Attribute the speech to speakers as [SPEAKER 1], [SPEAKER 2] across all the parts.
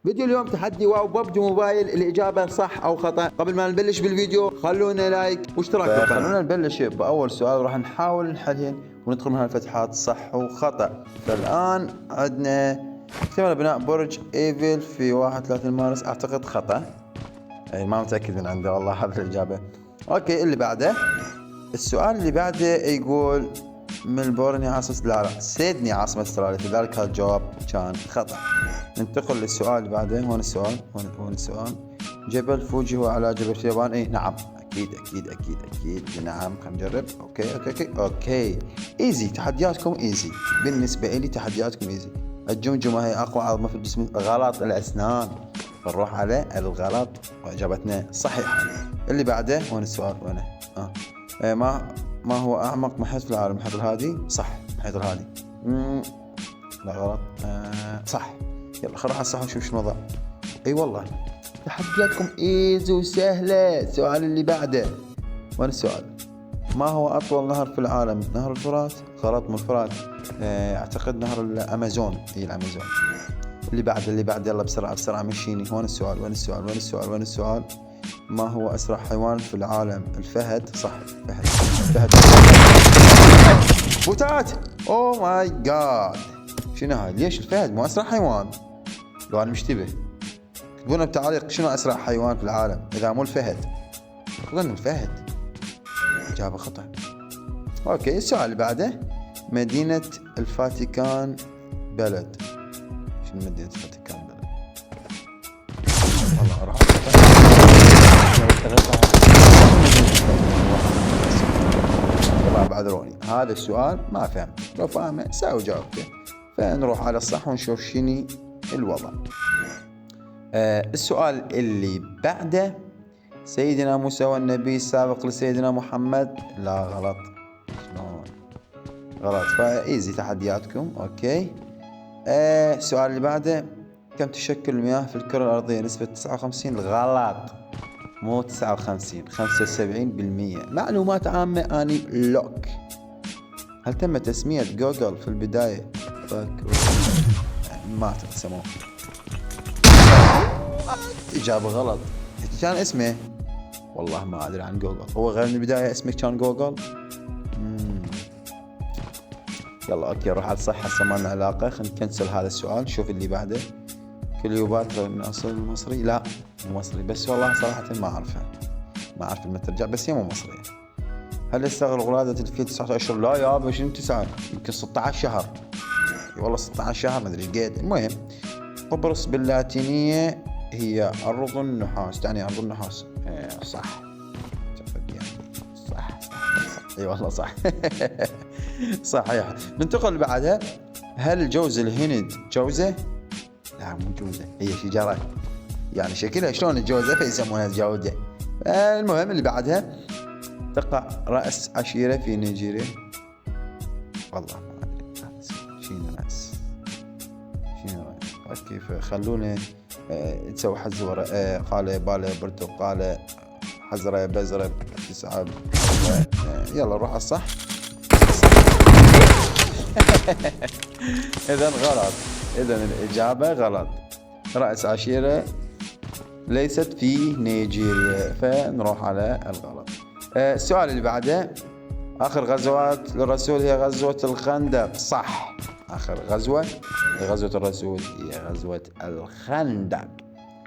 [SPEAKER 1] فيديو اليوم تحدي واو ببجي موبايل، الإجابة صح أو خطأ. قبل ما نبلش بالفيديو خلونا لايك واشتراك بالقناة. خلونا نبلش بأول سؤال راح نحاول نحلهن وندخل من هالفتحات صح وخطأ. فالآن عندنا اكتمل بناء برج ايفل في 31 مارس، أعتقد خطأ، ما متأكد من عنده والله هذه الإجابة. أوكي اللي بعده، السؤال اللي بعده يقول ملبورن هي عاصمة، لا سيدني عاصمة استراليا، لذلك هذا الجواب كان خطأ. ننتقل للسؤال اللي بعده. هون السؤال جبل فوجي هو على جبل اليابان؟ اي نعم، اكيد اكيد اكيد اكيد نعم. خلينا نجرب. اوكي ايزي، تحدياتكم ايزي بالنسبة لي، تحدياتكم ايزي. الجمجمة هي اقوى عظمة في الجسم. غلط، الاسنان. نروح على الغلط واجابتنا صحيحة. اللي بعده هون السؤال وينه؟ ما هو اعمق محيط في العالم؟ المحيط الهادي. صح، المحيط الهادي. لا غلط. صح. يلا خلينا نروح على الصح ونشوف شو الوضع. اي والله تحدياتكم ايزي وسهلة. السؤال اللي بعده، وين السؤال؟ ما هو اطول نهر في العالم؟ نهر الفرات. غلط، مو الفرات، اعتقد نهر الامازون. اي الامازون. اللي بعده يلا بسرعة مشيني. وين السؤال؟ ما هو اسرع حيوان في العالم؟ الفهد. صح، فهد. بوتات. اوه ماي جاد، شنو هاي؟ ليش الفهد مو اسرع حيوان؟ لو انا مشتبه اكتبونا بتعليق شنو اسرع حيوان في العالم اذا مو الفهد. اظن الفهد. اجابة خطأ. اوكي السؤال اللي بعده، مدينة الفاتيكان بلد. شنو مدينة الفاتيكان بلد؟ والله راح طبعا بعذروني، هذا السؤال ما فهم، لو فاهمه ساوي جاوبته. فنروح على الصح ونشوف شنو الوضع. السؤال اللي بعده، سيدنا موسى والنبي السابق لسيدنا محمد. لا غلط. شلون غلط؟ فايزي تحدياتكم. اوكي السؤال اللي بعده، كم تشكل المياه في الكرة الأرضية؟ نسبة 59. غلط، مو 59، 75%. معلومات عامة اني لوك. هل تم تسمية جوجل في البداية؟ ما تسموه. إجابة غلط. كان اسمه والله ما أدري عن جوجل. هو غير من البداية اسمه كان جوجل. يلا أوكي روح على الصح، هسه ما لنا علاقة. خلينا نكنسل هذا السؤال. نشوف اللي بعده. كليوباترا من أصل مصري؟ لا مو مصري، بس والله صراحة ما أعرفها، ما أعرف المترجع، بس هي مو مصرية. هل يستغرق ولادة الفيل 9 أشهر؟ لا يابا شنو 9، يمكن 16 شهر. والله 16 شهر ما أدري ايش قد. المهم قبرص باللاتينية هي أرض النحاس، تعني أرض النحاس. صح. صح. اي والله صح. صحيح. ننتقل اللي بعدها، هل جوز الهند جوزة؟ لا مو جوزة، هي شجرة، يعني شكلها شلون الجوزة فيسمونها جوزة. المهم اللي بعدها، تقع رأس عشيرة في نيجيريا. والله ما أدري شنو رأس. اوكي فخلونا تسوي حزورة. قال بالة برتقالة حزرة بزرة 9. يلا نروح على الصح. إذن غلط، إذن الإجابة غلط. رأس عشيرة ليست في نيجيريا، فنروح على الغلط. السؤال اللي بعده، آخر غزوات للرسول هي غزوة الخندق. صح، آخر غزوة لغزوة الرسول هي غزوة الخندق.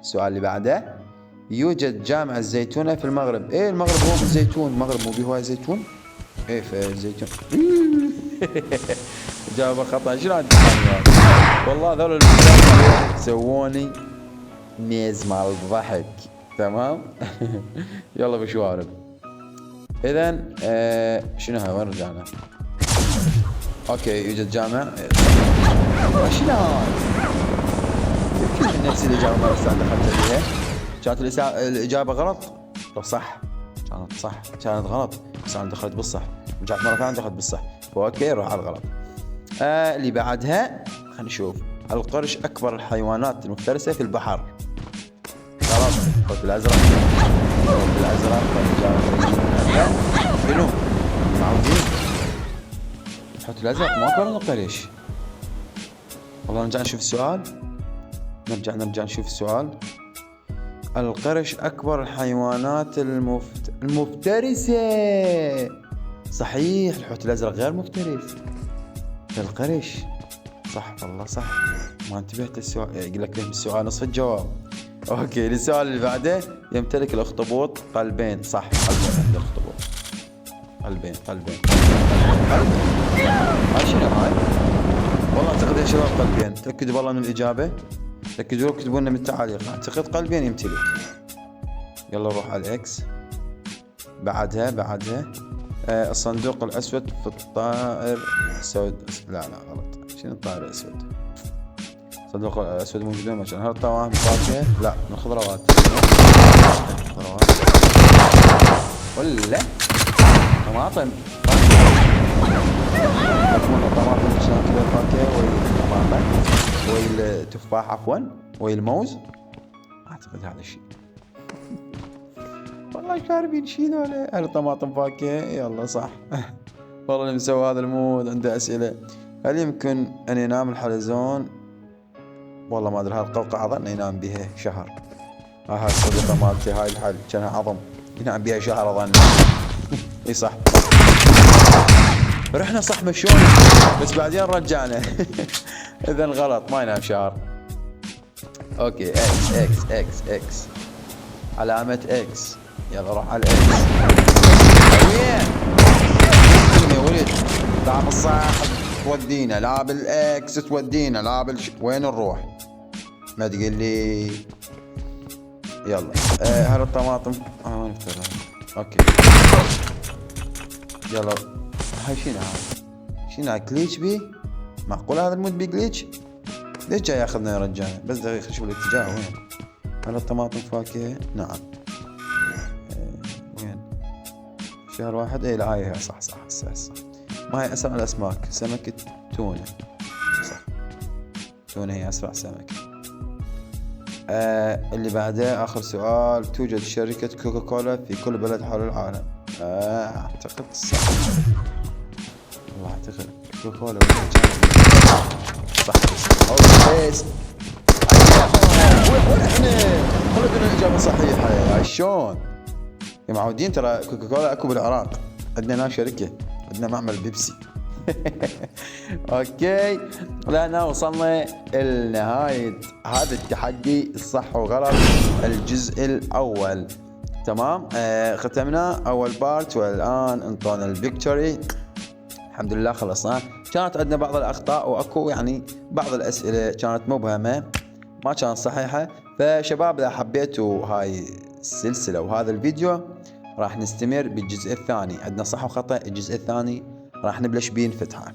[SPEAKER 1] السؤال اللي بعده، يوجد جامع الزيتونة في المغرب. ايه المغرب هو بالزيتون، المغرب مو بهواي زيتون. ايه فالزيتون. إجابة خطأ. شنو هاد والله ذول المسابقة سووني ميز مال الضحك. تمام. يلا بشوارب. إذن شنو هاي؟ وين رجعنا؟ اوكي يوجد جامع. شنو هاي؟ يمكن نفس الإجابة مرة دخلت فيها. كانت الإجابة غلط. لو صح كانت صح، كانت غلط بس أنا دخلت بالصح، رجعت مرة ثانية دخلت بالصح. اوكي روح على الغلط. اللي بعدها خلينا نشوف، القرش أكبر الحيوانات المفترسة في البحر. غلط. الحوت الأزرق. شنو؟ معودين. الحوت الأزرق مو أكبر من القرش. والله نرجع نشوف السؤال. نرجع نشوف السؤال. القرش أكبر الحيوانات المفترسة. صحيح، الحوت الأزرق غير مفترس، القرش. صح والله صح، ما انتبهت السؤال. يقول لك فهم السؤال نصف الجواب. اوكي، السؤال اللي بعده. يمتلك الاخطبوط قلبين. صح، قلبين عند الاخطبوط. قلبين. هاي شنو هاي؟ والله اعتقد يا شباب قلبين. تأكدوا والله من الإجابة، ركزوا اكتبوا لنا بالتعاليق. اعتقد قلبين يمتلك. يلا نروح على الإكس. بعدها الصندوق الأسود في الطائر السود. لا غلط. شنو الطائر الأسود؟ الصندوق الأسود موجودين مثلا. هل الطعام فاكهة؟ لا، من خضروات. ولا طماطم. طماطم عشان كذا الفاكهة والطماطم والتفاح عفوا والموز. أعتقد هذا الشيء. والله شاربين شيء ذولا. هل الطماطم فاكهة؟ يلا صح. والله اللي مسوي هذا المود عنده أسئلة. هل يمكن أن ينام الحلزون؟ والله ما أدري. هاي القوقعة أظن ينام بها شهر. هاي الصديقة مالتي هاي الحل كانها عظم، ينام بها شهر أظن. اي صح، رحنا صح مشون بس بعدين رجعنا. إذا غلط، ما ينام شهر. اوكي، اكس علامة اكس. يلا روح على الاكس. وين يا ولد؟ لا بالصح تودينا، لا بالاكس تودينا، لا وين نروح؟ ما تقول لي. يلا هل الطماطم ما نفترض. اوكي يلا. هاي شنو هاي كليتش بي؟ معقول هذا المود بي كليتش؟ ليش جاي ياخذنا يرجعنا؟ بس دقيقة شوف الاتجاه وين. هل الطماطم فاكهة؟ نعم. وين؟ شهر واحد. اي لا هاي صح. ما هي اسرع الاسماك؟ سمكة تونة. صح، تونة هي اسرع سمكة. اللي بعده اخر سؤال. توجد شركة كوكاكولا في كل بلد حول العالم. اعتقد صح. والله اعتقد كوكاكولا صح. بس احنا خلينا الاجابة صحيحة. شلون يا معودين؟ ترى كوكاكولا اكو بالعراق، عندنا هنا شركة، عندنا معمل بيبسي. اوكي، لأننا وصلنا لنهاية هذا التحدي الصح وغلط الجزء الأول. تمام، ختمنا أول بارت والآن انطونا الفيكتوري. الحمد لله خلصنا. كانت عندنا بعض الأخطاء وأكو يعني بعض الأسئلة كانت مبهمة ما كانت صحيحة. فشباب إذا حبيتوا هاي السلسلة وهذا الفيديو راح نستمر بالجزء الثاني. عندنا صح وخطأ. الجزء الثاني راح نبلش بيه نفتحه.